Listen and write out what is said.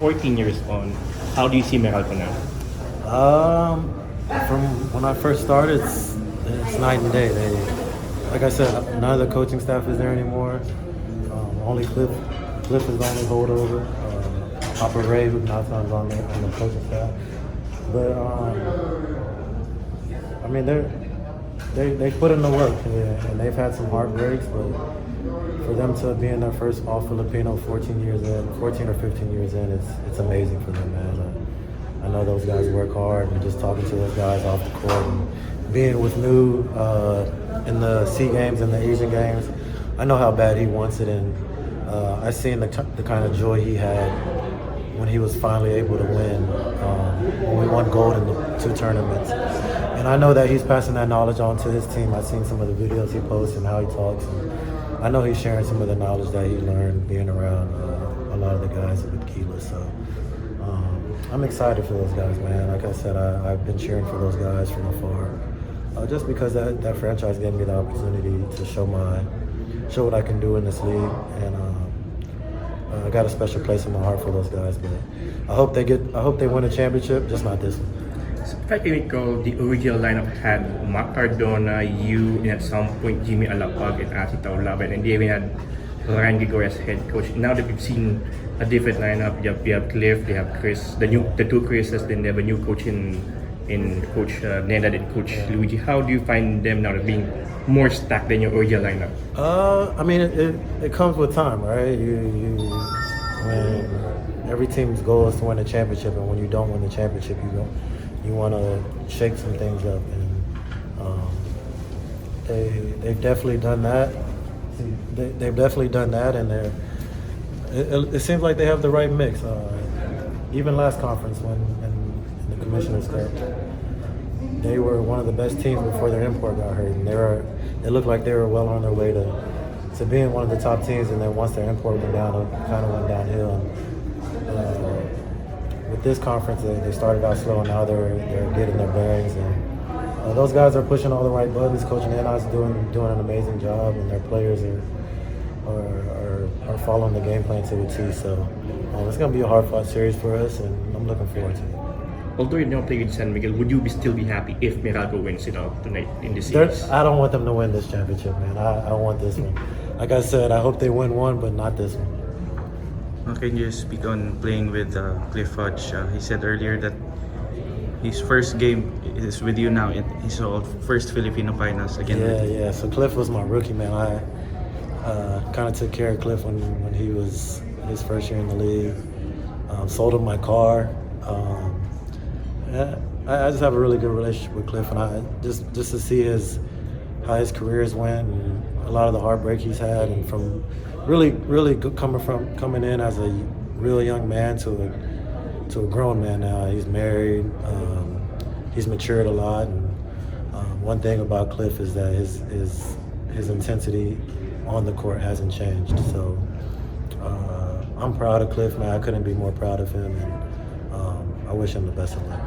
14 years on, how do you see Meralco now? From when I first started, it's night and day. Like I said, none of the coaching staff is there anymore. Only Cliff is the only holdover. Papa Ray, who's now on the coaching staff. But I mean, they put in the work, and they've had some heartbreaks, but for them to be in their first all Filipino 14 or 15 years in, it's amazing for them, man. I know those guys work hard, and just talking to those guys off the court, and being with New in the SEA Games and the Asian Games, I know how bad he wants it, and I seen the kind of joy he had when he was finally able to win, when we won gold in the 2 tournaments. And I know that he's passing that knowledge on to his team. I've seen some of the videos he posts and how he talks. And I know he's sharing some of the knowledge that he learned being around a lot of the guys with Keela. So I'm excited for those guys, man. Like I said, I've been cheering for those guys from afar. Just because that franchise gave me the opportunity to show what I can do in this league. And I got a special place in my heart for those guys. But I hope they win a championship, just not this one. So if I can recall, the original lineup had Mac Cardona, you, and at some point Jimmy Alapag and Ati Taulaban, and they even had Ryan Gregory as head coach. Now that we've seen a different lineup, you have Cliff, they have Chris, the 2 Chris's, then they have a new coach in Coach Neda and Coach Luigi. How do you find them now being more stacked than your original lineup? I mean, it comes with time, right? When every team's goal is to win a championship, and when you don't win the championship, you want to shake some things up, and they've definitely done that. They've definitely done that, and it seems like they have the right mix. Even last conference, when in the Commissioner's Cup, they were one of the best teams before their import got hurt, and it looked like they were well on their way to being one of the top teams. And then once their import went down, it kind of went downhill. With this conference, they started out slow, and now they're getting their bearings. And those guys are pushing all the right buttons. Coach Nana's doing an amazing job, and their players are following the game plan to a T. So it's going to be a hard-fought series for us, and I'm looking forward to it. Although you don't play with San Miguel, would you still be happy if Meralco wins it all tonight in the series? I don't want them to win this championship, man. I want this one. Like I said, I hope they win one, but not this one. Can you speak on playing with Cliff Hodge? He said earlier that his first game is with you now in his first Filipino finals again. Yeah. So Cliff was my rookie, man. I kind of took care of Cliff when he was his first year in the league. Sold him my car. I just have a really good relationship with Cliff, and I just to see how his careers went, and a lot of the heartbreak he's had, and from really good coming in as a real young man to a grown man now. He's married. He's matured a lot, and one thing about Cliff is that his intensity on the court hasn't changed. So I'm proud of Cliff, man. I couldn't be more proud of him, and I wish him the best of luck.